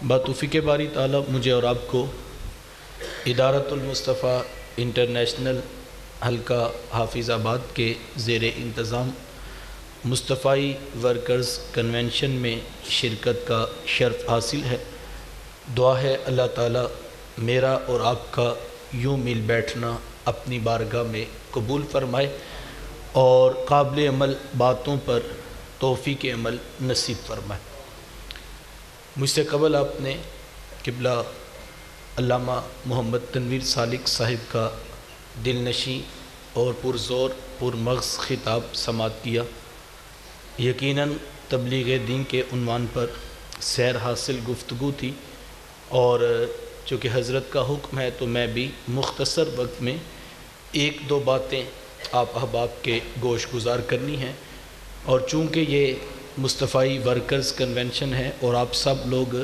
بتوفیق باری تعالیٰ مجھے اور آپ کو ادارۃ المصطفیٰ انٹرنیشنل حلقہ حافظ آباد کے زیر انتظام مصطفی ورکرز کنونشن میں شرکت کا شرف حاصل ہے۔ دعا ہے اللہ تعالیٰ میرا اور آپ کا یوں مل بیٹھنا اپنی بارگاہ میں قبول فرمائے اور قابل عمل باتوں پر توفیق عمل نصیب فرمائے۔ مجھ سے قبل آپ نے قبلہ علامہ محمد تنویر سالک صاحب کا دل نشیں اور پرزور پرمغز خطاب سماعت کیا۔ یقیناً تبلیغ دین کے عنوان پر سیر حاصل گفتگو تھی، اور چونکہ حضرت کا حکم ہے تو میں بھی مختصر وقت میں ایک دو باتیں آپ احباب کے گوش گزار کرنی ہیں، اور چونکہ یہ مصطفی ورکرز کنونشن ہے اور آپ سب لوگ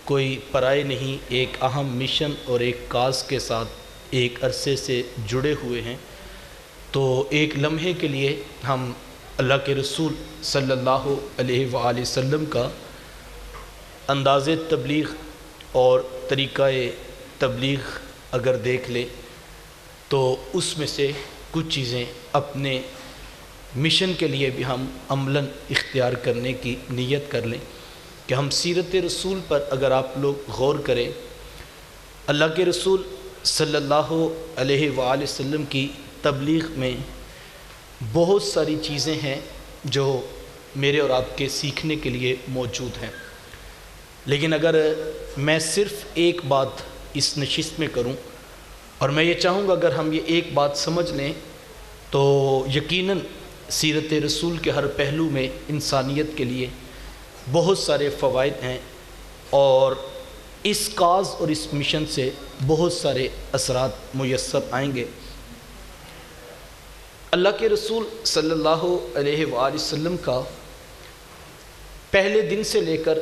کوئی پرائے نہیں، ایک اہم مشن اور ایک کاز کے ساتھ ایک عرصے سے جڑے ہوئے ہیں، تو ایک لمحے کے لیے ہم اللہ کے رسول صلی اللہ علیہ وآلہ وسلم کا انداز تبلیغ اور طریقہ تبلیغ اگر دیکھ لیں تو اس میں سے کچھ چیزیں اپنے مشن کے لیے بھی ہم عملاً اختیار کرنے کی نیت کر لیں کہ ہم سیرت رسول پر اگر آپ لوگ غور کریں، اللہ کے رسول صلی اللہ علیہ وآلہ وسلم کی تبلیغ میں بہت ساری چیزیں ہیں جو میرے اور آپ کے سیکھنے کے لیے موجود ہیں، لیکن اگر میں صرف ایک بات اس نشست میں کروں، اور میں یہ چاہوں گا اگر ہم یہ ایک بات سمجھ لیں تو یقیناً سیرت رسول کے ہر پہلو میں انسانیت کے لیے بہت سارے فوائد ہیں، اور اس کاز اور اس مشن سے بہت سارے اثرات میسر آئیں گے۔ اللہ کے رسول صلی اللہ علیہ وآلہ وسلم کا پہلے دن سے لے کر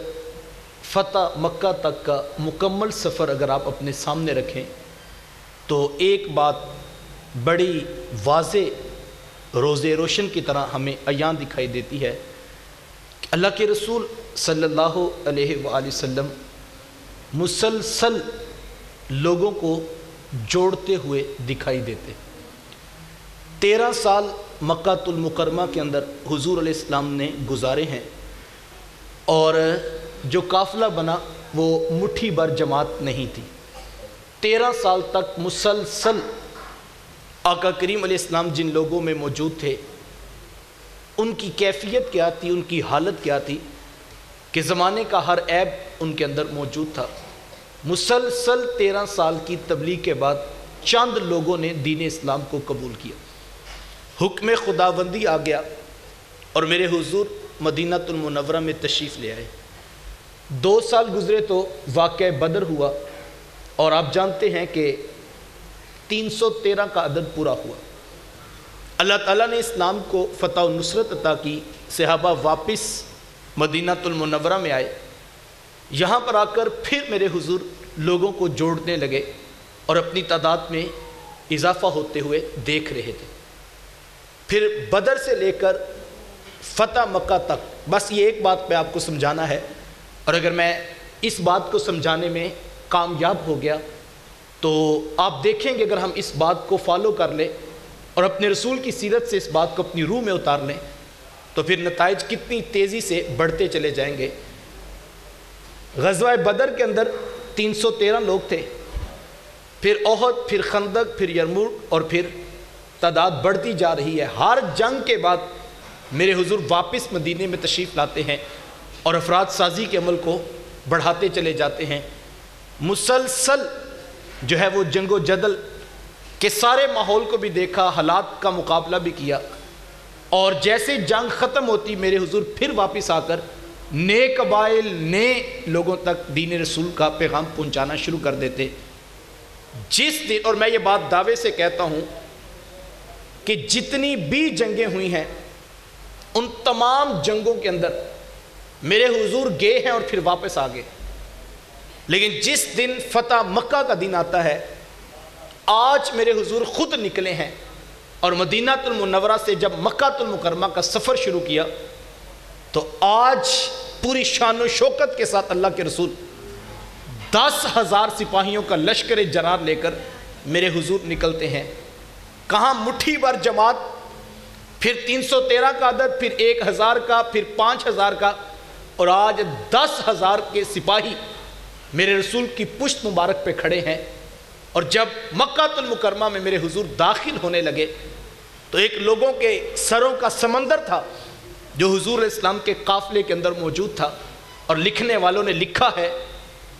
فتح مکہ تک کا مکمل سفر اگر آپ اپنے سامنے رکھیں تو ایک بات بڑی واضح روز روشن کی طرح ہمیں عیاں دکھائی دیتی ہے کہ اللہ کے رسول صلی اللہ علیہ وآلہ وسلم مسلسل لوگوں کو جوڑتے ہوئے دکھائی دیتے۔ 13 سال مکہ المکرمہ کے اندر حضور علیہ السلام نے گزارے ہیں، اور جو قافلہ بنا وہ مٹھی بھر جماعت نہیں تھی۔ 13 سال تک مسلسل آقا کریم علیہ السلام جن لوگوں میں موجود تھے ان کی کیفیت کیا تھی، ان کی حالت کیا تھی کہ زمانے کا ہر عیب ان کے اندر موجود تھا۔ مسلسل 13 سال کی تبلیغ کے بعد چند لوگوں نے دین اسلام کو قبول کیا، حکم خداوندی آ گیا، اور میرے حضور مدینہ المنورہ میں تشریف لے آئے۔ 2 سال گزرے تو واقعہ بدر ہوا، اور آپ جانتے ہیں کہ 313 کا عدد پورا ہوا۔ اللہ تعالیٰ نے اسلام کو فتح و نصرت عطا کی، صحابہ واپس مدینہ المنورہ میں آئے۔ یہاں پر آ کر پھر میرے حضور لوگوں کو جوڑنے لگے اور اپنی تعداد میں اضافہ ہوتے ہوئے دیکھ رہے تھے۔ پھر بدر سے لے کر فتح مکہ تک بس یہ ایک بات پہ آپ کو سمجھانا ہے، اور اگر میں اس بات کو سمجھانے میں کامیاب ہو گیا تو آپ دیکھیں گے اگر ہم اس بات کو فالو کر لیں اور اپنے رسول کی سیرت سے اس بات کو اپنی روح میں اتار لیں تو پھر نتائج کتنی تیزی سے بڑھتے چلے جائیں گے۔ غزوہ بدر کے اندر 313 لوگ تھے، پھر احد، پھر خندق، پھر یرموک، اور پھر تعداد بڑھتی جا رہی ہے۔ ہر جنگ کے بعد میرے حضور واپس مدینے میں تشریف لاتے ہیں اور افراد سازی کے عمل کو بڑھاتے چلے جاتے ہیں۔ مسلسل جو ہے وہ جنگ و جدل کے سارے ماحول کو بھی دیکھا، حالات کا مقابلہ بھی کیا، اور جیسے جنگ ختم ہوتی میرے حضور پھر واپس آ کر نئے قبائل، نئے لوگوں تک دین رسول کا پیغام پہنچانا شروع کر دیتے۔ جس دن، اور میں یہ بات دعوے سے کہتا ہوں کہ جتنی بھی جنگیں ہوئی ہیں ان تمام جنگوں کے اندر میرے حضور گئے ہیں اور پھر واپس آ گئے، لیکن جس دن فتح مکہ کا دن آتا ہے، آج میرے حضور خود نکلے ہیں، اور مدینہ المنورہ سے جب مکہ المکرمہ کا سفر شروع کیا تو آج پوری شان و شوکت کے ساتھ اللہ کے رسول 10,000 سپاہیوں کا لشکر جرار لے کر میرے حضور نکلتے ہیں. کہاں مٹھی بھر جماعت، پھر 313 کا عدد، پھر 1,000 کا، پھر 5,000 کا، اور آج 10,000 کے سپاہی میرے رسول کی پشت مبارک پہ کھڑے ہیں. اور جب مکہ المکرمہ میں میرے حضور داخل ہونے لگے تو ایک لوگوں کے سروں کا سمندر تھا جو حضور علیہ السلام کے قافلے کے اندر موجود تھا. اور لکھنے والوں نے لکھا ہے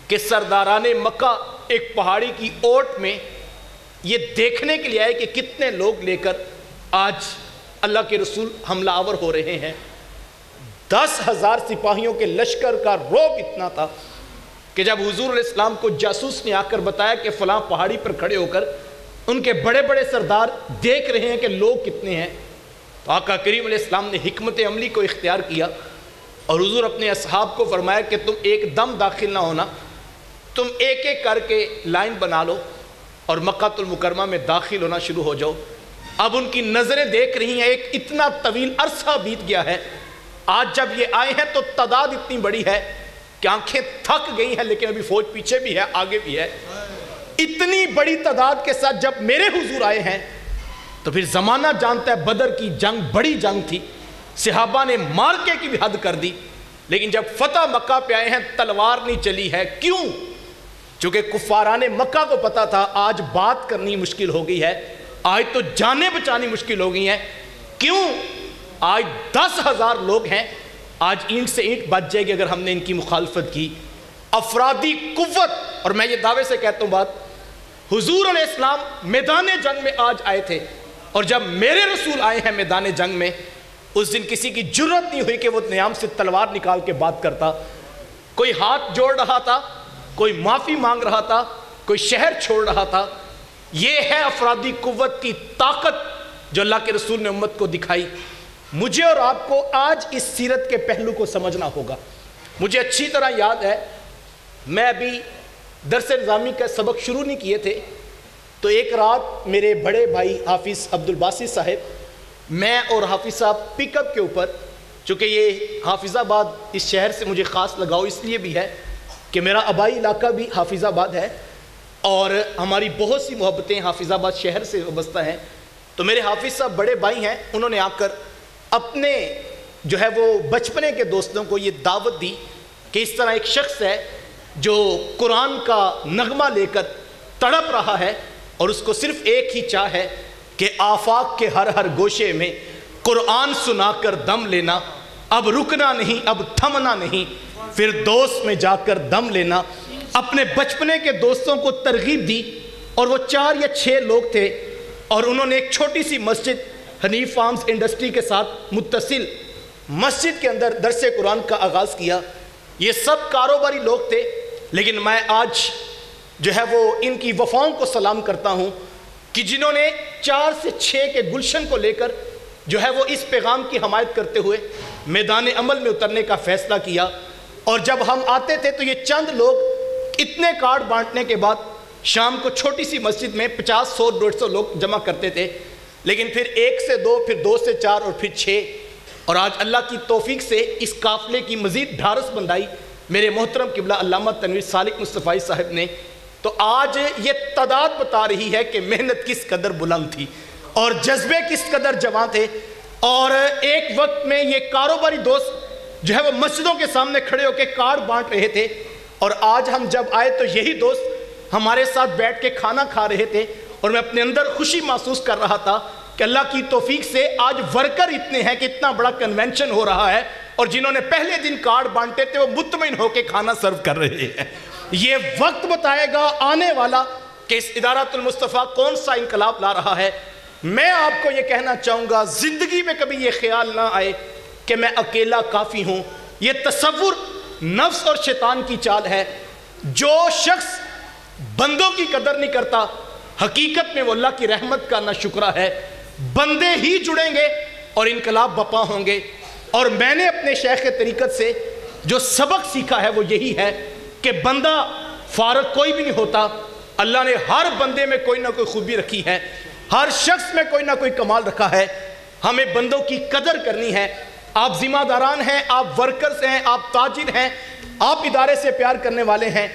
کہ سرداران مکہ ایک پہاڑی کی اوٹ میں یہ دیکھنے کے لیے آئے کہ کتنے لوگ لے کر آج اللہ کے رسول حملہ آور ہو رہے ہیں. 10,000 سپاہیوں کے لشکر کا رعب اتنا تھا کہ جب حضور علیہ السلام کو جاسوس نے آ کر بتایا کہ فلاں پہاڑی پر کھڑے ہو کر ان کے بڑے بڑے سردار دیکھ رہے ہیں کہ لوگ کتنے ہیں، تو آقا کریم علیہ السلام نے حکمت عملی کو اختیار کیا اور حضور اپنے اصحاب کو فرمایا کہ تم ایک دم داخل نہ ہونا، تم ایک ایک کر کے لائن بنا لو اور مکہ المکرمہ میں داخل ہونا شروع ہو جاؤ. اب ان کی نظریں دیکھ رہی ہیں، ایک اتنا طویل عرصہ بیت گیا ہے. آج جب یہ آئے ہیں تو تعداد اتنی بڑی ہے کہ آنکھیں تھک گئی ہیں، لیکن ابھی فوج پیچھے بھی ہے، آگے بھی ہے. اتنی بڑی تعداد کے ساتھ جب میرے حضور آئے ہیں تو پھر زمانہ جانتا ہے بدر کی جنگ بڑی جنگ تھی، صحابہ نے مارکے کی بھی حد کر دی. لیکن جب فتح مکہ پہ آئے ہیں تلوار نہیں چلی ہے. کیوں؟ چونکہ کفاران مکہ کو پتا تھا آج بات کرنی مشکل ہو گئی ہے، آج تو جانیں بچانی مشکل ہو گئی ہیں. کیوں؟ آج 10,000 لوگ ہیں، آج اینٹ سے اینٹ بچ جائے گی اگر ہم نے ان کی مخالفت کی. افرادی قوت، اور میں یہ دعوے سے کہتا ہوں بات، حضور علیہ السلام میدان جنگ میں آج آئے تھے، اور جب میرے رسول آئے ہیں میدان جنگ میں، اس دن کسی کی جرت نہیں ہوئی کہ وہ نیام سے تلوار نکال کے بات کرتا. کوئی ہاتھ جوڑ رہا تھا، کوئی معافی مانگ رہا تھا، کوئی شہر چھوڑ رہا تھا. یہ ہے افرادی قوت کی طاقت جو اللہ کے رسول نے امت کو دکھائی. مجھے اور آپ کو آج اس سیرت کے پہلو کو سمجھنا ہوگا. مجھے اچھی طرح یاد ہے، میں ابھی درس نظامی کا سبق شروع نہیں کیے تھے تو ایک رات میرے بڑے بھائی حافظ عبدالباسط صاحب، میں اور حافظ صاحب پک اپ کے اوپر، چونکہ یہ حافظ آباد اس شہر سے مجھے خاص لگاؤ اس لیے بھی ہے کہ میرا آبائی علاقہ بھی حافظ آباد ہے اور ہماری بہت سی محبتیں حافظ آباد شہر سے وابستہ ہیں. تو میرے حافظ صاحب بڑے بھائی ہیں، انہوں نے آ کر اپنے جو ہے وہ بچپنے کے دوستوں کو یہ دعوت دی کہ اس طرح ایک شخص ہے جو قرآن کا نغمہ لے کر تڑپ رہا ہے اور اس کو صرف ایک ہی چاہ ہے کہ آفاق کے ہر ہر گوشے میں قرآن سنا کر دم لینا، اب رکنا نہیں، اب تھمنا نہیں، پھر دوست میں جا کر دم لینا. اپنے بچپنے کے دوستوں کو ترغیب دی اور وہ 4 یا 6 لوگ تھے اور انہوں نے ایک چھوٹی سی مسجد حنیف فارمز انڈسٹری کے ساتھ متصل مسجد کے اندر درس قرآن کا آغاز کیا. یہ سب کاروباری لوگ تھے، لیکن میں آج جو ہے وہ ان کی وفاؤں کو سلام کرتا ہوں کہ جنہوں نے 4 سے 6 کے گلشن کو لے کر جو ہے وہ اس پیغام کی حمایت کرتے ہوئے میدان عمل میں اترنے کا فیصلہ کیا. اور جب ہم آتے تھے تو یہ چند لوگ اتنے کارڈ بانٹنے کے بعد شام کو چھوٹی سی مسجد میں 50 100 150 لوگ جمع کرتے تھے، لیکن پھر 1 سے 2، پھر 2 سے 4 اور پھر 6، اور آج اللہ کی توفیق سے اس قافلے کی مزید ڈھارس بندائی میرے محترم قبلہ علامہ تنویر صالح مصطفی صاحب نے. تو آج یہ تعداد بتا رہی ہے کہ محنت کس قدر بلند تھی اور جذبے کس قدر جوان تھے. اور ایک وقت میں یہ کاروباری دوست جو ہے وہ مسجدوں کے سامنے کھڑے ہو کے کارڈ بانٹ رہے تھے، اور آج ہم جب آئے تو یہی دوست ہمارے ساتھ بیٹھ کے کھانا کھا رہے تھے اور میں اپنے اندر خوشی محسوس کر رہا تھا کہ اللہ کی توفیق سے آج ورکر اتنے ہیں کہ اتنا بڑا کنونشن ہو رہا ہے اور جنہوں نے پہلے دن کارڈ بانٹے تھے وہ مطمئن ہو کے کھانا سرو کر رہے ہیں. یہ وقت بتائے گا آنے والا کہ اس ادارۃ المصطفیٰ کون سا انقلاب لا رہا ہے. میں آپ کو یہ کہنا چاہوں گا، زندگی میں کبھی یہ خیال نہ آئے کہ میں اکیلا کافی ہوں. یہ تصور نفس اور شیطان کی چال ہے. جو شخص بندوں کی قدر نہیں کرتا حقیقت میں وہ اللہ کی رحمت کا نہ شکرہ ہے. بندے ہی جڑیں گے اور انقلاب بپا ہوں گے. اور میں نے اپنے شیخ طریقت سے جو سبق سیکھا ہے وہ یہی ہے کہ بندہ فارغ کوئی بھی نہیں ہوتا. اللہ نے ہر بندے میں کوئی نہ کوئی خوبی رکھی ہے، ہر شخص میں کوئی نہ کوئی کمال رکھا ہے. ہمیں بندوں کی قدر کرنی ہے. آپ ذمہ داران ہیں، آپ ورکرز ہیں، آپ تاجر ہیں، آپ ادارے سے پیار کرنے والے ہیں.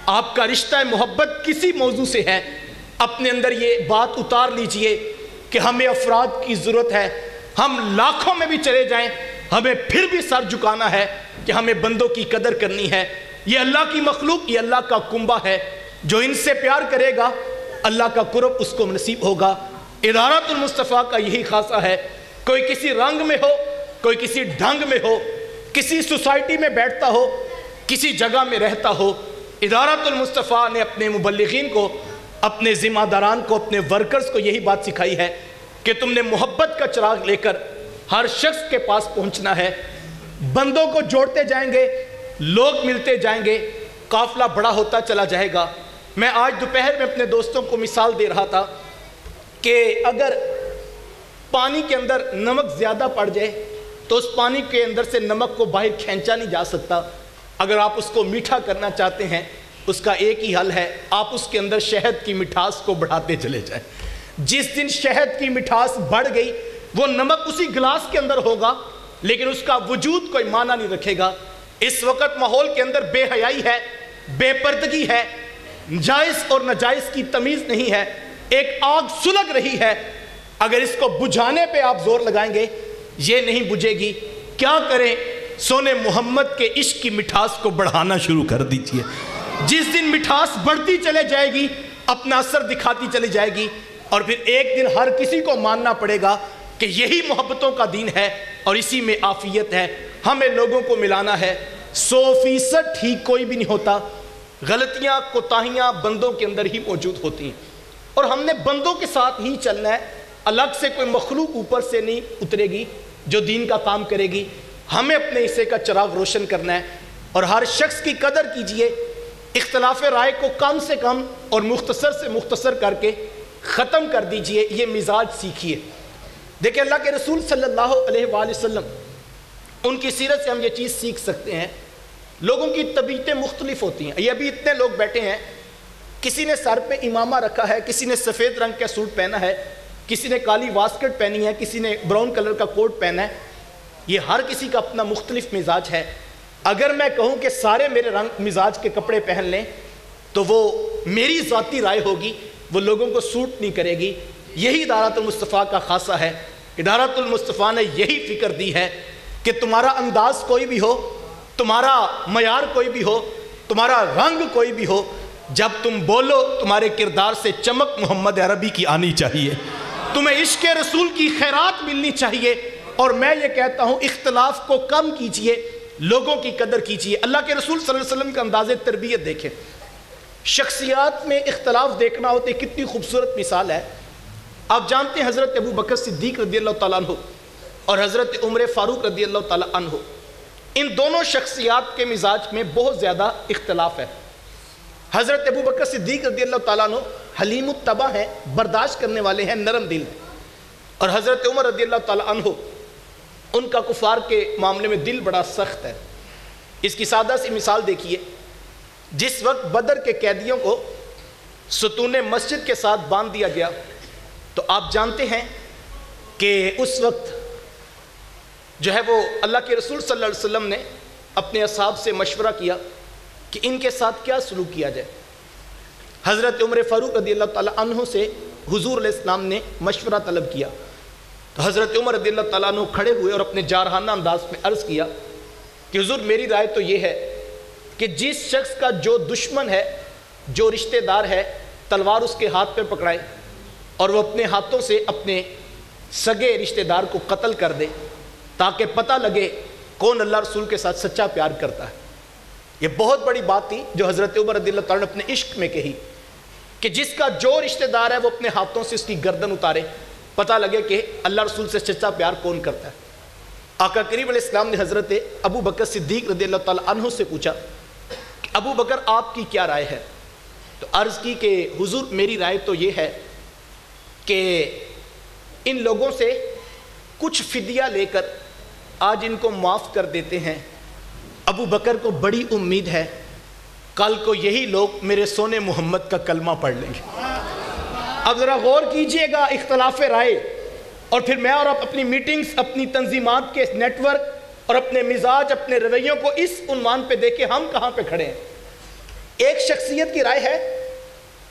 آپ کا رشتہ محبت کسی موضوع سے ہے، اپنے اندر یہ بات اتار لیجئے کہ ہمیں افراد کی ضرورت ہے، ہم لاکھوں میں بھی چلے جائیں ہمیں پھر بھی سر جھکانا ہے کہ ہمیں بندوں کی قدر کرنی ہے۔ یہ اللہ کی مخلوق، یہ اللہ کا کنبہ ہے، جو ان سے پیار کرے گا اللہ کا قرب اس کو نصیب ہوگا۔ ادارۃ المصطفیٰ کا یہی خاصہ ہے، کوئی کسی رنگ میں ہو، کوئی کسی ڈھنگ میں ہو، کسی سوسائٹی میں بیٹھتا ہو، کسی جگہ میں رہتا ہو، ادارۃ المصطفیٰ نے اپنے مبلغین کو، اپنے ذمہ داران کو، اپنے ورکرز کو یہی بات سکھائی ہے کہ تم نے محبت کا چراغ لے کر ہر شخص کے پاس پہنچنا ہے۔ بندوں کو جوڑتے جائیں گے، لوگ ملتے جائیں گے، قافلہ بڑا ہوتا چلا جائے گا۔ میں آج دوپہر میں اپنے دوستوں کو مثال دے رہا تھا کہ اگر پانی کے اندر نمک زیادہ پڑ جائے تو اس پانی کے اندر سے نمک کو باہر کھینچا نہیں جا سکتا۔ اگر آپ اس کو میٹھا کرنا چاہتے ہیں، اس کا ایک ہی حل ہے، آپ اس کے اندر شہد کی مٹھاس کو بڑھاتے چلے جائیں۔ جس دن شہد کی مٹھاس بڑھ گئی، وہ نمک اسی گلاس کے اندر ہوگا لیکن اس کا وجود کوئی معنی نہیں رکھے گا۔ اس وقت ماحول کے اندر بے حیائی ہے، بے پردگی ہے، جائز اور ناجائز کی تمیز نہیں ہے، ایک آگ سلگ رہی ہے۔ اگر اس کو بجھانے پہ آپ زور لگائیں گے یہ نہیں بجھے گی۔ کیا کریں؟ سونے محمد کے عشق کی مٹھاس کو بڑھانا شروع کر دیجئے۔ جس دن مٹھاس بڑھتی چلے جائے گی اپنا اثر دکھاتی چلی جائے گی، اور پھر ایک دن ہر کسی کو ماننا پڑے گا کہ یہی محبتوں کا دین ہے اور اسی میں عافیت ہے۔ ہمیں لوگوں کو ملانا ہے۔ 100% ٹھیک کوئی بھی نہیں ہوتا، غلطیاں کوتاہیاں بندوں کے اندر ہی موجود ہوتی ہیں، اور ہم نے بندوں کے ساتھ ہی چلنا ہے۔ الگ سے کوئی مخلوق اوپر سے نہیں اترے گی جو دین کا کام کرے گی۔ ہمیں اپنے حصے کا چراغ روشن کرنا ہے، اور ہر شخص کی قدر کیجئے۔ اختلاف رائے کو کم سے کم اور مختصر سے مختصر کر کے ختم کر دیجئے۔ یہ مزاج سیکھیے۔ دیکھیں اللہ کے رسول صلی اللہ علیہ وآلہ وسلم، ان کی سیرت سے ہم یہ چیز سیکھ سکتے ہیں، لوگوں کی طبیعتیں مختلف ہوتی ہیں۔ یہ ابھی اتنے لوگ بیٹھے ہیں، کسی نے سر پہ امامہ رکھا ہے، کسی نے سفید رنگ کا سوٹ پہنا ہے، کسی نے کالی واسکٹ پہنی ہے، کسی نے براؤن کلر کا کوٹ پہنا ہے۔ یہ ہر کسی کا اپنا مختلف مزاج ہے۔ اگر میں کہوں کہ سارے میرے رنگ مزاج کے کپڑے پہن لیں تو وہ میری ذاتی رائے ہوگی، وہ لوگوں کو سوٹ نہیں کرے گی۔ یہی ادارۃ المصطفیٰ کا خاصہ ہے۔ ادارۃ المصطفیٰ نے یہی فکر دی ہے کہ تمہارا انداز کوئی بھی ہو، تمہارا معیار کوئی بھی ہو، تمہارا رنگ کوئی بھی ہو، جب تم بولو تمہارے کردار سے چمک محمد عربی کی آنی چاہیے، تمہیں عشق رسول کی خیرات ملنی چاہیے۔ اور میں یہ کہتا ہوں اختلاف کو کم کیجئے، لوگوں کی قدر کیجئے۔ اللہ کے رسول صلی اللہ علیہ وسلم کا انداز تربیت دیکھیں، شخصیات میں اختلاف دیکھنا ہوتے کتنی خوبصورت مثال ہے۔ آپ جانتے ہیں حضرت ابو بکر صدیق رضی اللہ تعالیٰ عنہ اور حضرت عمر فاروق رضی اللہ تعالیٰ عنہ، ان دونوں شخصیات کے مزاج میں بہت زیادہ اختلاف ہے۔ حضرت ابو بکر صدیق رضی اللہ تعالیٰ عنہ حلیم الطبع ہیں، برداشت کرنے والے ہیں، نرم دل ہیں، اور حضرت عمر رضی اللہ تعالیٰ عنہ، ان کا کفار کے معاملے میں دل بڑا سخت ہے۔ اس کی سادہ سی مثال دیکھیے، جس وقت بدر کے قیدیوں کو ستون مسجد کے ساتھ باندھ دیا گیا تو آپ جانتے ہیں کہ اس وقت جو ہے وہ اللہ کے رسول صلی اللہ علیہ وسلم نے اپنے اصحاب سے مشورہ کیا کہ ان کے ساتھ کیا سلوک کیا جائے۔ حضرت عمر فاروق رضی اللہ تعالیٰ عنہ سے حضور علیہ السلام نے مشورہ طلب کیا تو حضرت عمر رضی اللہ تعالیٰ عنہ کھڑے ہوئے اور اپنے جارحانہ انداز میں عرض کیا کہ حضور میری رائے تو یہ ہے کہ جس شخص کا جو دشمن ہے، جو رشتہ دار ہے، تلوار اس کے ہاتھ پہ پکڑائے اور وہ اپنے ہاتھوں سے اپنے سگے رشتہ دار کو قتل کر دے تاکہ پتہ لگے کون اللہ رسول کے ساتھ سچا پیار کرتا ہے۔ یہ بہت بڑی بات تھی جو حضرت عمر رضی اللہ تعالیٰ نے اپنے عشق میں کہی کہ جس کا جو رشتہ دار ہے وہ اپنے ہاتھوں سے اس کی گردن اتارے، پتہ لگے کہ اللہ رسول سے سچا پیار کون کرتا ہے۔ آقا کریم علیہ السلام نے حضرت ابو بکر صدیق رضی اللہ تعالیٰ عنہ سے پوچھا کہ ابو بکر آپ کی کیا رائے ہے؟ تو عرض کی کہ حضور میری رائے تو یہ ہے کہ ان لوگوں سے کچھ فدیہ لے کر آج ان کو معاف کر دیتے ہیں۔ ابو بکر کو بڑی امید ہے کل کو یہی لوگ میرے سونے محمد کا کلمہ پڑھ لیں گے۔ اب ذرا غور کیجئے گا اختلاف رائے، اور پھر میں اور آپ اپنی میٹنگز، اپنی تنظیمات کے نیٹ ورک اور اپنے مزاج، اپنے رویوں کو اس عنوان پہ دیکھیں ہم کہاں پہ کھڑے ہیں۔ ایک شخصیت کی رائے ہے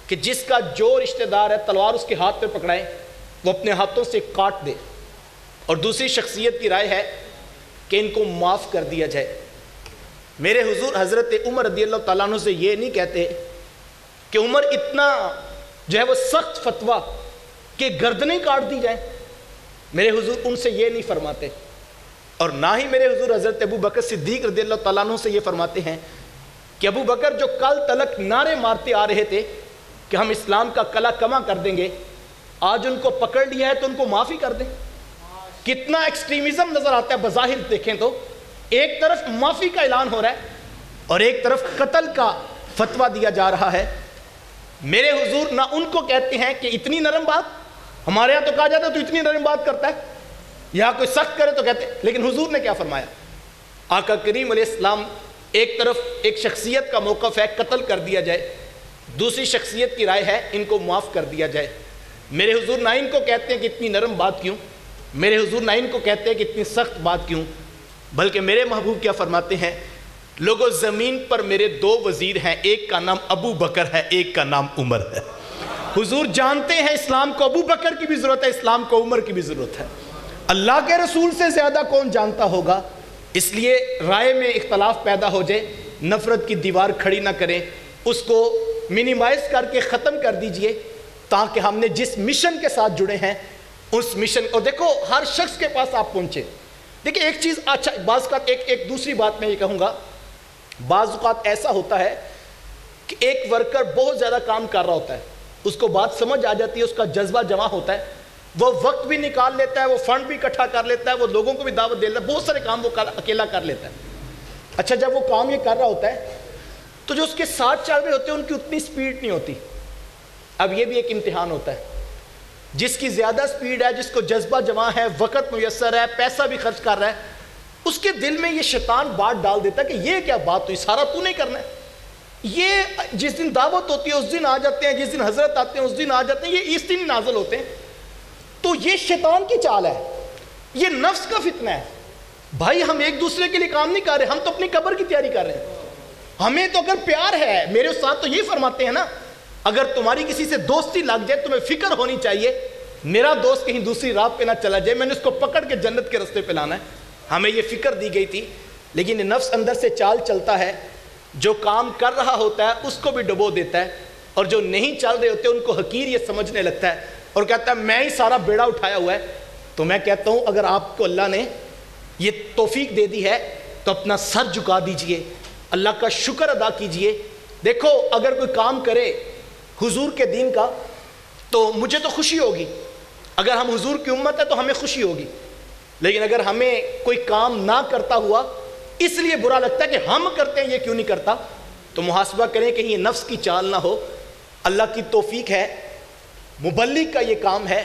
کہ جس کا جو رشتہ دار ہے تلوار اس کے ہاتھ پہ پکڑائیں وہ اپنے ہاتھوں سے کاٹ دے، اور دوسری شخصیت کی رائے ہے کہ ان کو معاف کر دیا جائے۔ میرے حضور حضرت عمر رضی اللہ تعالیٰ عنہ سے یہ نہیں کہتے کہ عمر اتنا جو ہے وہ سخت فتویٰ کہ گردنیں کاٹ دی جائیں، میرے حضور ان سے یہ نہیں فرماتے، اور نہ ہی میرے حضور حضرت ابو بکر صدیق رضی اللہ تعالیٰ عنہ سے یہ فرماتے ہیں کہ ابو بکر جو کل تلک نعرے مارتے آ رہے تھے کہ ہم اسلام کا کلا کما کر دیں گے، آج ان کو پکڑ لیا ہے تو ان کو معافی کر دیں۔ کتنا ایکسٹریمزم نظر آتا ہے بظاہر دیکھیں تو، ایک طرف معافی کا اعلان ہو رہا ہے اور ایک طرف قتل کا فتویٰ دیا جا رہا ہے۔ میرے حضور نہ ان کو کہتے ہیں کہ اتنی نرم بات، ہمارے یہاں تو کہا جاتا ہے تو اتنی نرم بات کرتا ہے، یہاں کوئی سخت کرے تو کہتے ہیں، لیکن حضور نے کیا فرمایا؟ آقا کریم علیہ السلام ایک طرف ایک شخصیت کا موقف ہے قتل کر دیا جائے، دوسری شخصیت کی رائے ہے ان کو معاف کر دیا جائے۔ میرے حضور نہ ان کو کہتے ہیں کہ اتنی نرم بات کیوں، میرے حضور نہ ان کو کہتے ہیں کہ اتنی سخت بات کیوں، بلکہ میرے محبوب کیا فرماتے ہیں؟ لوگوں زمین پر میرے دو وزیر ہیں، ایک کا نام ابو بکر ہے، ایک کا نام عمر ہے۔ حضور جانتے ہیں اسلام کو ابو بکر کی بھی ضرورت ہے، اسلام کو عمر کی بھی ضرورت ہے، اللہ کے رسول سے زیادہ کون جانتا ہوگا؟ اس لیے رائے میں اختلاف پیدا ہو جائے، نفرت کی دیوار کھڑی نہ کریں، اس کو منیمائز کر کے ختم کر دیجئے، تاکہ ہم نے جس مشن کے ساتھ جڑے ہیں اس مشن، اور دیکھو ہر شخص کے پاس آپ پہنچے۔ دیکھیں ایک چیز اچھا، بعض اوقات ایک دوسری بات میں یہ کہوں گا، بعض اوقات ایسا ہوتا ہے کہ ایک ورکر بہت زیادہ کام کر رہا ہوتا ہے، اس کو بات سمجھ آ جاتی ہے، اس کا جذبہ جمع ہوتا ہے، وہ وقت بھی نکال لیتا ہے، وہ فنڈ بھی اکٹھا کر لیتا ہے، وہ لوگوں کو بھی دعوت دے لیتا ہے، بہت سارے کام وہ اکیلا کر لیتا ہے۔ اچھا جب وہ کام یہ کر رہا ہوتا ہے تو جو اس کے ساتھ چل رہے ہوتے ہیں ان کی اتنی سپیڈ نہیں ہوتی۔ اب یہ بھی ایک امتحان ہوتا ہے، جس کی زیادہ سپیڈ ہے، جس کو جذبہ جمع ہے، وقت میسر ہے، پیسہ بھی خرچ کر رہا ہے، اس کے دل میں یہ شیطان بات ڈال دیتا ہے کہ یہ کیا بات ہوئی، سارا تو نہیں کرنا ہے، یہ جس دن دعوت ہوتی ہے اس دن آ جاتے ہیں، جس دن حضرت آتے ہیں اس دن آ جاتے ہیں، یہ اس دن ہی نازل ہوتے ہیں۔ تو یہ شیطان کی چال ہے، یہ نفس کا فتنہ ہے۔ بھائی ہم ایک دوسرے کے لیے کام نہیں کر رہے، ہم تو اپنی قبر کی تیاری کر رہے ہیں۔ ہمیں تو اگر پیار ہے، میرے استاد تو یہ فرماتے ہیں نا، اگر تمہاری کسی سے دوستی لگ جائے تمہیں فکر ہونی چاہیے میرا دوست کہیں دوسری راہ پہ نہ چلا جائے، میں نے اس کو پکڑ کے جنت کے راستے پہ لانا ہے۔ ہمیں یہ فکر دی گئی تھی، لیکن یہ نفس اندر سے چال چلتا ہے، جو کام کر رہا ہوتا ہے اس کو بھی ڈبو دیتا ہے، اور جو نہیں چل رہے ہوتے ان کو حقیر یہ سمجھنے لگتا ہے اور کہتا ہے میں ہی سارا بیڑا اٹھایا ہوا ہے۔ تو میں کہتا ہوں اگر آپ کو اللہ نے یہ توفیق دے دی ہے تو اپنا سر جھکا دیجئے، اللہ کا شکر ادا کیجئے۔ دیکھو اگر کوئی کام کرے حضور کے دین کا تو مجھے تو خوشی ہوگی، اگر ہم حضور کی امت ہے تو ہمیں خوشی ہوگی، لیکن اگر ہمیں کوئی کام نہ کرتا ہوا اس لیے برا لگتا ہے کہ ہم کرتے ہیں یہ کیوں نہیں کرتا، تو محاسبہ کریں کہ یہ نفس کی چال نہ ہو۔ اللہ کی توفیق ہے، مبلغ کا یہ کام ہے،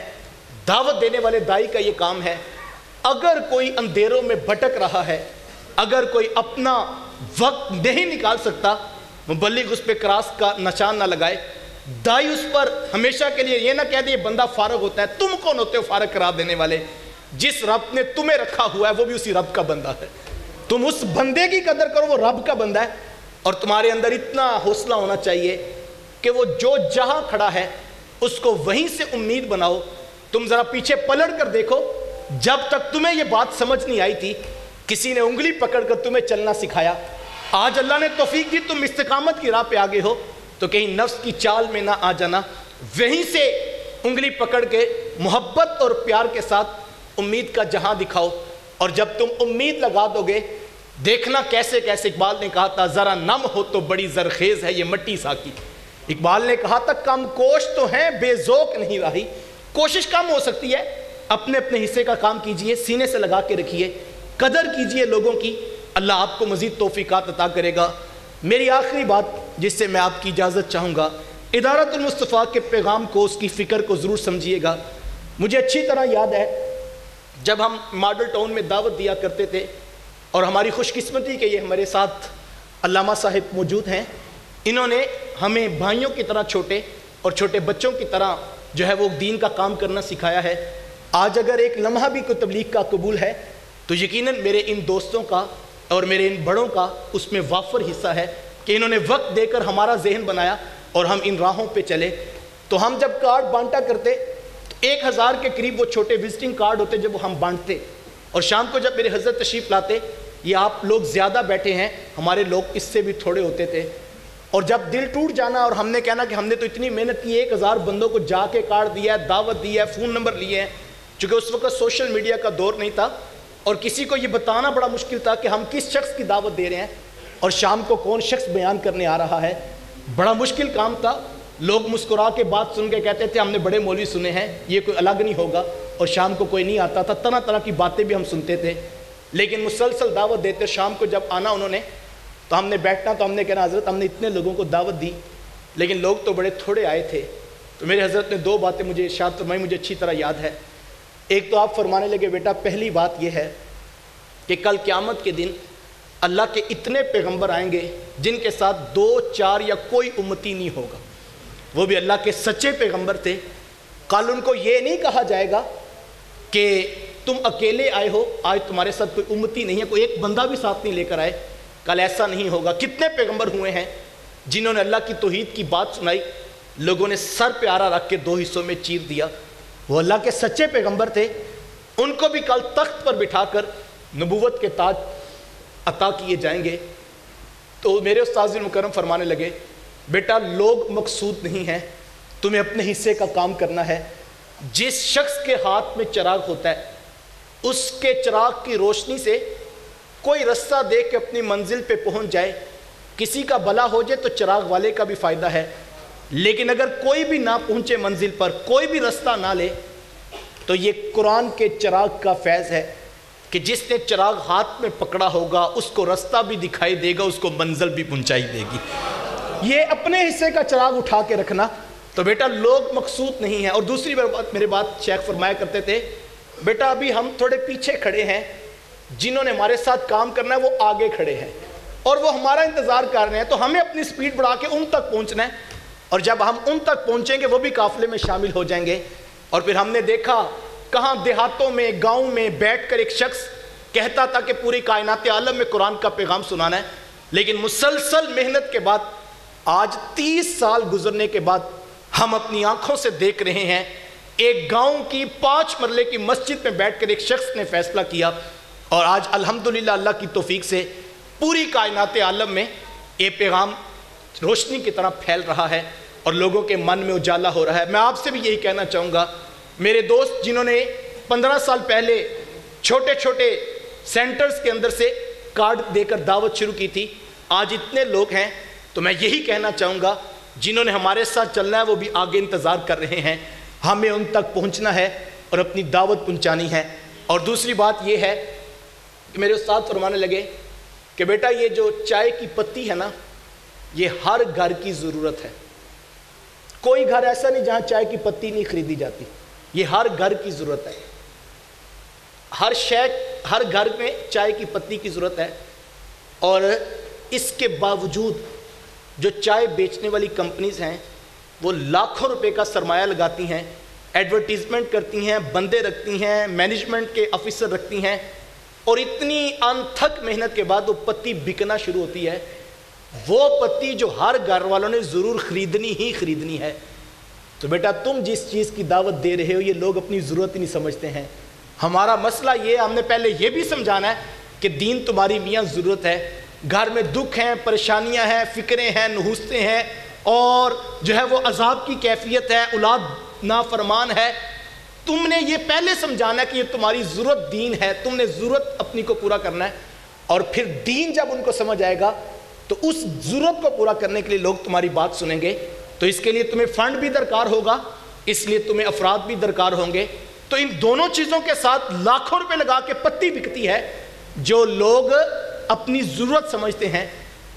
دعوت دینے والے دائی کا یہ کام ہے۔ اگر کوئی اندھیروں میں بھٹک رہا ہے، اگر کوئی اپنا وقت نہیں نکال سکتا، مبلغ اس پہ کراس کا نشان نہ لگائے، دائی اس پر ہمیشہ کے لیے یہ نہ کہہ دے یہ بندہ فارغ ہوتا ہے۔ تم کون ہوتے ہو فارغ قرار دینے والے؟ جس رب نے تمہیں رکھا ہوا ہے وہ بھی اسی رب کا بندہ ہے، تم اس بندے کی قدر کرو، وہ رب کا بندہ ہے۔ اور تمہارے اندر اتنا حوصلہ ہونا چاہیے کہ وہ جو جہاں کھڑا ہے اس کو وہیں سے امید بناؤ۔ تم ذرا پیچھے پلٹ کر دیکھو، جب تک تمہیں یہ بات سمجھ نہیں آئی تھی کسی نے انگلی پکڑ کر تمہیں چلنا سکھایا، آج اللہ نے توفیق دی تم استقامت کی راہ پہ آگے ہو، تو کہیں نفس کی چال میں نہ آ جانا، وہیں سے انگلی پکڑ کے محبت اور پیار کے ساتھ امید کا جہاں دکھاؤ۔ اور جب تم امید لگا دو گے، دیکھنا کیسے کیسے، اقبال نے کہا تھا ذرا نم ہو تو بڑی زرخیز ہے یہ مٹی ساکی۔ اقبال نے کہا تھا کم کوش تو ہیں بے ذوق نہیں راہی، کوشش کم ہو سکتی ہے، اپنے اپنے حصے کا کام کیجئے، سینے سے لگا کے رکھیے، قدر کیجئے لوگوں کی، اللہ آپ کو مزید توفیقات عطا کرے گا۔ میری آخری بات جس سے میں آپ کی اجازت چاہوں گا، ادارت المصطفیٰ کے پیغام کو، اس کی فکر کو ضرور سمجھیے گا۔ مجھے اچھی طرح یاد ہے جب ہم ماڈل ٹاؤن میں دعوت دیا کرتے تھے، اور ہماری خوش قسمتی کہ یہ ہمارے ساتھ علامہ صاحب موجود ہیں، انہوں نے ہمیں بھائیوں کی طرح چھوٹے اور چھوٹے بچوں کی طرح جو ہے وہ دین کا کام کرنا سکھایا ہے۔ آج اگر ایک لمحہ بھی کوئی تبلیغ کا قبول ہے تو یقیناً میرے ان دوستوں کا اور میرے ان بڑوں کا اس میں وافر حصہ ہے۔ کہ انہوں نے وقت دے کر ہمارا ذہن بنایا اور ہم ان راہوں پہ چلے۔ تو ہم جب کارڈ بانٹا کرتے تو 1000 کے قریب وہ چھوٹے وزٹنگ کارڈ ہوتے جب ہم بانٹتے، اور شام کو جب میرے حضرت تشریف لاتے، یہ آپ لوگ زیادہ بیٹھے ہیں، ہمارے لوگ اس سے بھی تھوڑے ہوتے تھے، اور جب دل ٹوٹ جانا اور ہم نے کہنا کہ ہم نے تو اتنی محنت کی، 1000 بندوں کو جا کے کارڈ دیا ہے، دعوت دی ہے، فون نمبر لیے ہیں، چونکہ اس وقت سوشل میڈیا کا دور نہیں تھا اور کسی کو یہ بتانا بڑا مشکل تھا کہ ہم کس شخص کی دعوت دے رہے ہیں اور شام کو کون شخص بیان کرنے آ رہا ہے۔ بڑا مشکل کام تھا۔ لوگ مسکرا کے بات سن کے کہتے تھے ہم نے بڑے مولوی سنے ہیں، یہ کوئی الگ نہیں ہوگا، اور شام کو کوئی نہیں آتا تھا، طرح طرح کی باتیں بھی ہم سنتے تھے، لیکن مسلسل دعوت دیتے۔ شام کو جب آنا انہوں نے تو ہم نے بیٹھنا، تو ہم نے کہنا حضرت ہم نے اتنے لوگوں کو دعوت دی لیکن لوگ تو بڑے تھوڑے آئے تھے۔ تو میرے حضرت نے 2 باتیں مجھے ارشاد فرمائی، مجھے اچھی طرح یاد ہے۔ ایک تو آپ فرمانے لگے بیٹا پہلی بات یہ ہے کہ کل قیامت کے دن اللہ کے اتنے پیغمبر آئیں گے جن کے ساتھ 2 4 یا کوئی امتی نہیں ہوگا، وہ بھی اللہ کے سچے پیغمبر تھے۔ کل ان کو یہ نہیں کہا جائے گا کہ تم اکیلے آئے ہو، آج تمہارے ساتھ کوئی امتی نہیں ہے، کوئی ایک بندہ بھی ساتھ نہیں لے کر آئے، کل ایسا نہیں ہوگا۔ کتنے پیغمبر ہوئے ہیں جنہوں نے اللہ کی توحید کی بات سنائی، لوگوں نے سر پہ آرا رکھ کے 2 حصوں میں چیر دیا، وہ اللہ کے سچے پیغمبر تھے۔ ان کو بھی کل تخت پر بٹھا کر نبوت کے تاج عطا کیے جائیں گے۔ تو میرے استاذ مکرم فرمانے لگے بیٹا لوگ مقصود نہیں ہیں، تمہیں اپنے حصے کا کام کرنا ہے۔ جس شخص کے ہاتھ میں چراغ ہوتا ہے اس کے چراغ کی روشنی سے کوئی رستہ دیکھ کے اپنی منزل پہ پہنچ جائے، کسی کا بھلا ہو جائے تو چراغ والے کا بھی فائدہ ہے، لیکن اگر کوئی بھی نہ پہنچے منزل پر، کوئی بھی رستہ نہ لے، تو یہ قرآن کے چراغ کا فیض ہے کہ جس نے چراغ ہاتھ میں پکڑا ہوگا اس کو رستہ بھی دکھائی دے گا، اس کو منزل بھی پہنچائی دے گی۔ یہ اپنے حصے کا چراغ اٹھا کے رکھنا۔ تو بیٹا لوگ مقصود نہیں ہیں۔ اور دوسری بات میرے بات شیخ فرمایا کرتے تھے بیٹا ابھی ہم تھوڑے پیچھے کھڑے ہیں، جنہوں نے ہمارے ساتھ کام کرنا ہے وہ آگے کھڑے ہیں اور وہ ہمارا انتظار کر رہے ہیں، تو ہمیں اپنی سپیڈ بڑھا کے ان تک پہنچنا ہے، اور جب ہم ان تک پہنچیں گے وہ بھی قافلے میں شامل ہو جائیں گے۔ اور پھر ہم نے دیکھا کہاں دیہاتوں میں، گاؤں میں بیٹھ کر ایک شخص کہتا تھا کہ پوری کائنات عالم میں قرآن کا پیغام سنانا ہے، لیکن مسلسل محنت کے بعد آج 30 سال گزرنے کے بعد ہم اپنی آنکھوں سے دیکھ رہے ہیں ایک گاؤں کی 5 مرلے کی مسجد میں بیٹھ کر ایک شخص نے فیصلہ کیا، اور آج الحمدللہ اللہ کی توفیق سے پوری کائنات عالم میں یہ پیغام روشنی کی طرح پھیل رہا ہے اور لوگوں کے من میں اجالا ہو رہا ہے۔ میں آپ سے بھی یہی کہنا چاہوں گا، میرے دوست جنہوں نے 15 سال پہلے چھوٹے چھوٹے سینٹرز کے اندر سے کارڈ دے کر دعوت شروع کی تھی، آج اتنے لوگ ہیں، تو میں یہی کہنا چاہوں گا جنہوں نے ہمارے ساتھ چلنا ہے وہ بھی آگے انتظار کر رہے ہیں، ہمیں ان تک پہنچنا ہے اور اپنی دعوت پہنچانی ہے۔ اور دوسری بات یہ ہے کہ میرے استاد فرمانے لگے کہ بیٹا یہ جو چائے کی پتی ہے نا، یہ ہر گھر کی ضرورت ہے، کوئی گھر ایسا نہیں جہاں چائے کی پتی نہیں خریدی جاتی، یہ ہر گھر کی ضرورت ہے، ہر گھر میں چائے کی پتی کی ضرورت ہے۔ اور اس کے باوجود جو چائے بیچنے والی کمپنیز ہیں وہ لاکھوں روپے کا سرمایہ لگاتی ہیں، ایڈورٹیزمنٹ کرتی ہیں، بندے رکھتی ہیں، مینجمنٹ کے آفیسر رکھتی ہیں، اور اتنی انتھک محنت کے بعد وہ پتی بکنا شروع ہوتی ہے، وہ پتی جو ہر گھر والوں نے ضرور خریدنی ہی خریدنی ہے۔ تو بیٹا تم جس چیز کی دعوت دے رہے ہو یہ لوگ اپنی ضرورت ہی نہیں سمجھتے ہیں۔ ہمارا مسئلہ یہ، ہم نے پہلے یہ بھی سمجھانا ہے کہ دین تمہاری میاں ضرورت ہے، گھر میں دکھ ہیں، پریشانیاں ہیں، فکریں ہیں، نحوستیں ہیں، اور جو ہے وہ عذاب کی کیفیت ہے، اولاد نافرمان ہے، تم نے یہ پہلے سمجھانا ہے کہ یہ تمہاری ضرورت دین ہے، تم نے ضرورت اپنی کو پورا کرنا ہے، اور پھر دین جب ان کو سمجھ آئے گا تو اس ضرورت کو پورا کرنے کے لیے لوگ تمہاری بات سنیں گے۔ تو اس کے لیے تمہیں فنڈ بھی درکار ہوگا، اس لیے تمہیں افراد بھی درکار ہوں گے۔ تو ان دونوں چیزوں کے ساتھ لاکھوں روپے لگا کے پتی بکتی ہے، جو لوگ اپنی ضرورت سمجھتے ہیں،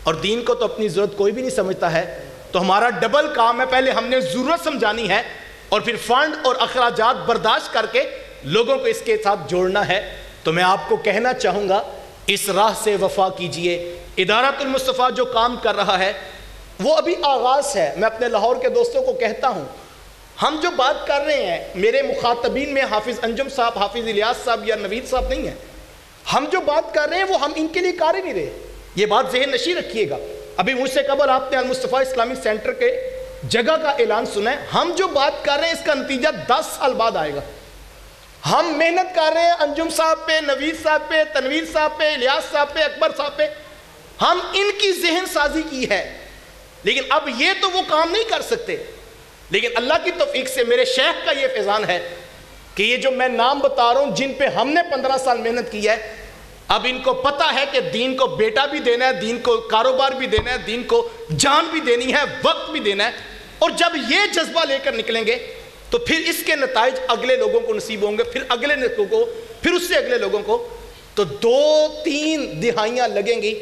اور دین کو تو اپنی ضرورت کوئی بھی نہیں سمجھتا ہے۔ تو ہمارا ڈبل کام ہے، پہلے ہم نے ضرورت سمجھانی ہے اور پھر فنڈ اور اخراجات برداشت کر کے لوگوں کو اس کے ساتھ جوڑنا ہے۔ تو میں آپ کو کہنا چاہوں گا اس راہ سے وفا کیجئے۔ ادارۃ المصطفیٰ جو کام کر رہا ہے وہ ابھی آغاز ہے۔ میں اپنے لاہور کے دوستوں کو کہتا ہوں، ہم جو بات کر رہے ہیں، میرے مخاطبین میں حافظ انجم صاحب، حافظ الیاس صاحب یا نوید صاحب نہیں ہیں، ہم جو بات کر رہے ہیں وہ ہم ان کے لیے کر ہی نہیں رہے، یہ بات ذہن نشین رکھیے گا۔ ابھی مجھ سے قبل آپ نے المصطفیٰ اسلامک سینٹر کے جگہ کا اعلان سنا ہے. ہم جو بات کر رہے ہیں اس کا نتیجہ 10 سال بعد آئے گا. ہم محنت کر رہے ہیں انجم صاحب پہ، نوید صاحب پہ، تنویر صاحب پہ، الیاس صاحب پہ، اکبر صاحب پہ، ہم ان کی ذہن سازی کی ہے، لیکن اب یہ تو وہ کام نہیں کر سکتے. لیکن اللہ کی توفیق سے میرے شیخ کا یہ فیضان ہے کہ یہ جو میں نام بتا رہا ہوں جن پہ ہم نے 15 سال محنت کی ہے، اب ان کو پتہ ہے کہ دین کو بیٹا بھی دینا ہے، دین کو کاروبار بھی دینا ہے، دین کو جان بھی دینی ہے، وقت بھی دینا ہے. اور جب یہ جذبہ لے کر نکلیں گے تو پھر اس کے نتائج اگلے لوگوں کو نصیب ہوں گے، پھر اگلے لوگوں کو، پھر اس سے اگلے لوگوں کو. تو 2-3 دہائیاں لگیں گی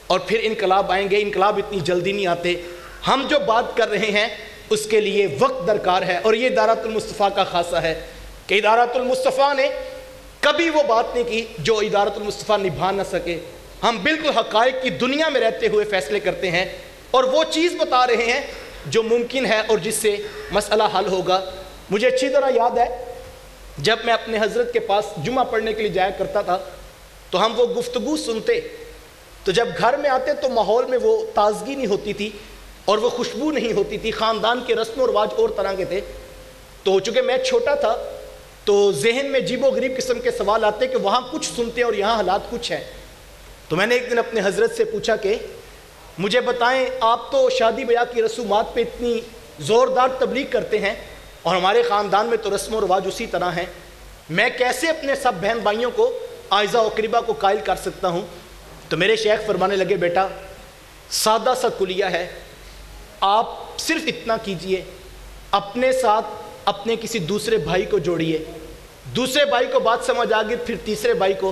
اور پھر انقلاب آئیں گے. انقلاب اتنی جلدی نہیں آتے. ہم جو بات کر رہے ہیں اس کے لیے وقت درکار ہے. اور یہ ادارۃ المصطفیٰ کا خاصہ ہے کہ ادارۃ المصطفیٰ نے کبھی وہ بات نہیں کی جو ادارۃ المصطفیٰ نبھا نہ سکے. ہم بالکل حقائق کی دنیا میں رہتے ہوئے فیصلے کرتے ہیں اور وہ چیز بتا رہے ہیں جو ممکن ہے اور جس سے مسئلہ حل ہوگا. مجھے اچھی طرح یاد ہے جب میں اپنے حضرت کے پاس جمعہ پڑھنے کے لیے جایا کرتا تھا تو ہم وہ گفتگو سنتے، تو جب گھر میں آتے تو ماحول میں وہ تازگی نہیں ہوتی تھی اور وہ خوشبو نہیں ہوتی تھی. خاندان کے رسم و رواج اور طرح کے تھے. تو چونکہ میں چھوٹا تھا تو ذہن میں عجیب و غریب قسم کے سوال آتے کہ وہاں کچھ سنتے اور یہاں حالات کچھ ہیں. تو میں نے ایک دن اپنے حضرت سے پوچھا کہ مجھے بتائیں، آپ تو شادی بیاہ کی رسومات پہ اتنی زوردار تبلیغ کرتے ہیں اور ہمارے خاندان میں تو رسم و رواج اسی طرح ہیں، میں کیسے اپنے سب بہن بھائیوں کو، اعزہ و اقربا کو قائل کر سکتا ہوں؟ تو میرے شیخ فرمانے لگے، بیٹا سادہ سا کلیہ ہے، آپ صرف اتنا کیجئے، اپنے ساتھ اپنے کسی دوسرے بھائی کو جوڑیے، دوسرے بھائی کو بات سمجھ آ گئی، پھر تیسرے بھائی کو،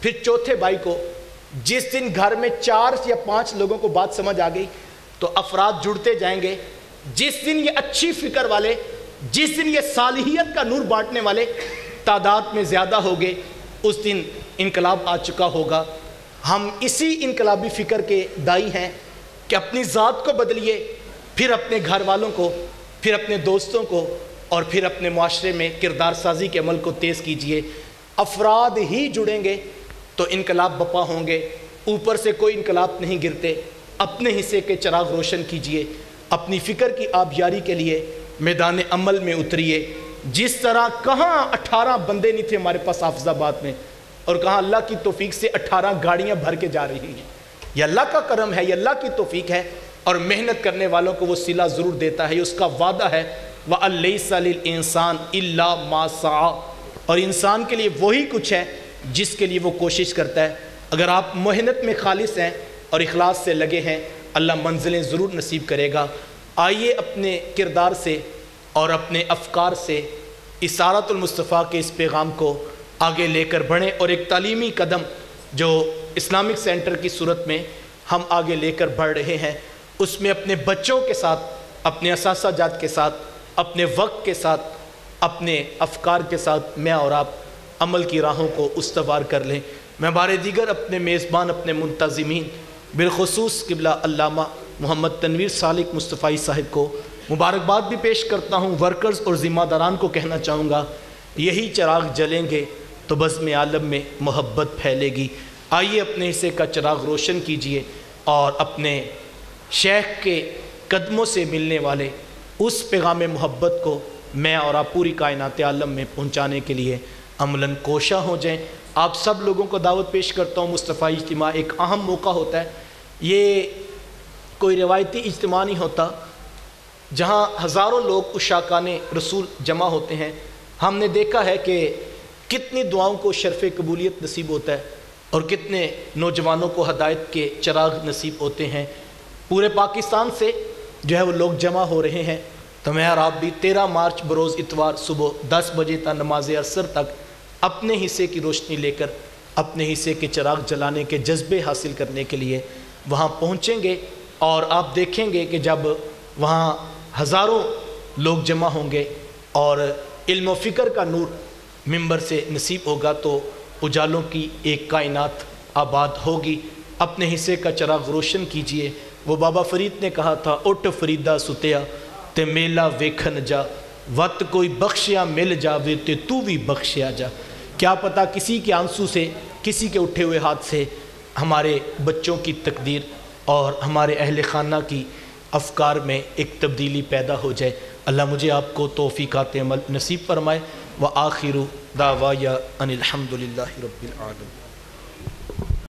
پھر چوتھے بھائی کو. جس دن گھر میں 4 یا 5 لوگوں کو بات سمجھ آ گئی تو افراد جڑتے جائیں گے. جس دن یہ اچھی فکر والے، جس دن یہ صالحیت کا نور بانٹنے والے تعداد میں زیادہ ہوگے، اس دن انقلاب آ چکا ہوگا. ہم اسی انقلابی فکر کے دائی ہیں کہ اپنی ذات کو بدلیے، پھر اپنے گھر والوں کو، پھر اپنے دوستوں کو اور پھر اپنے معاشرے میں کردار سازی کے عمل کو تیز کیجئے. افراد ہی جڑیں گے تو انقلاب بپا ہوں گے. اوپر سے کوئی انقلاب نہیں گرتے. اپنے حصے کے چراغ روشن کیجئے، اپنی فکر کی آبیاری کے لیے میدان عمل میں اتریے. جس طرح کہاں 18 بندے نہیں تھے ہمارے پاس حافظ آباد میں، اور کہاں اللہ کی توفیق سے 18 گاڑیاں بھر کے جا رہی ہیں. یہ اللہ کا کرم ہے، یہ اللہ کی توفیق ہے، اور محنت کرنے والوں کو وہ صلہ ضرور دیتا ہے. یہ اس کا وعدہ ہے، وَأَلَّيْسَ لِلْإِنسَانِ إِلَّا مَا سَعَى. اور انسان کے لیے وہی کچھ ہے جس کے لیے وہ کوشش کرتا ہے. اگر آپ محنت میں خالص ہیں اور اخلاص سے لگے ہیں، اللہ منزلیں ضرور نصیب کرے گا. آئیے اپنے کردار سے اور اپنے افکار سے اثارۃ المصطفیٰ کے اس پیغام کو آگے لے کر بڑھیں، اور ایک تعلیمی قدم جو اسلامک سینٹر کی صورت میں ہم آگے لے کر بڑھ رہے ہیں، اس میں اپنے بچوں کے ساتھ، اپنے اساتذہ جات کے ساتھ، اپنے وقت کے ساتھ، اپنے افکار کے ساتھ میں اور آپ عمل کی راہوں کو استوار کر لیں. میں بار دیگر اپنے میزبان، اپنے منتظمین، بالخصوص قبلہ علامہ محمد تنویر سالک مصطفی صاحب کو مبارکباد بھی پیش کرتا ہوں. ورکرز اور ذمہ داران کو کہنا چاہوں گا، یہی چراغ جلیں گے تو بزم عالم میں محبت پھیلے گی. آئیے اپنے حصے کا چراغ روشن کیجئے اور اپنے شیخ کے قدموں سے ملنے والے اس پیغام محبت کو میں اور آپ پوری کائنات عالم میں پہنچانے کے لیے عملاً کوشاں ہو جائیں. آپ سب لوگوں کو دعوت پیش کرتا ہوں. مصطفی اجتماع ایک اہم موقع ہوتا ہے. یہ کوئی روایتی اجتماع نہیں ہوتا جہاں ہزاروں لوگ عشاقان رسول جمع ہوتے ہیں. ہم نے دیکھا ہے کہ کتنی دعاؤں کو شرف قبولیت نصیب ہوتا ہے اور کتنے نوجوانوں کو ہدایت کے چراغ نصیب ہوتے ہیں. پورے پاکستان سے جو ہے وہ لوگ جمع ہو رہے ہیں. تو میں اور آپ بھی 13 مارچ بروز اتوار صبح 10 بجے تا نماز عصر تک اپنے حصے کی روشنی لے کر اپنے حصے کے چراغ جلانے کے جذبے حاصل کرنے کے لیے وہاں پہنچیں گے. اور آپ دیکھیں گے کہ جب وہاں ہزاروں لوگ جمع ہوں گے اور علم و فکر کا نور منبر سے نصیب ہوگا تو اجالوں کی ایک کائنات آباد ہوگی. اپنے حصے کا چراغ روشن کیجئے. وہ بابا فرید نے کہا تھا، اٹھ فریدہ ستیا تے میلا ویکھن جا، وقت کوئی بخشیا مل جاوے تے تو بھی بخشیا جا. کیا پتہ کسی کے آنسو سے، کسی کے اٹھے ہوئے ہاتھ سے ہمارے بچوں کی تقدیر اور ہمارے اہل خانہ کی افکار میں ایک تبدیلی پیدا ہو جائے۔ اللہ مجھے آپ کو توفیقات عمل نصیب فرمائے۔ وآخر دعوایا ان الحمد للہ رب العالمین۔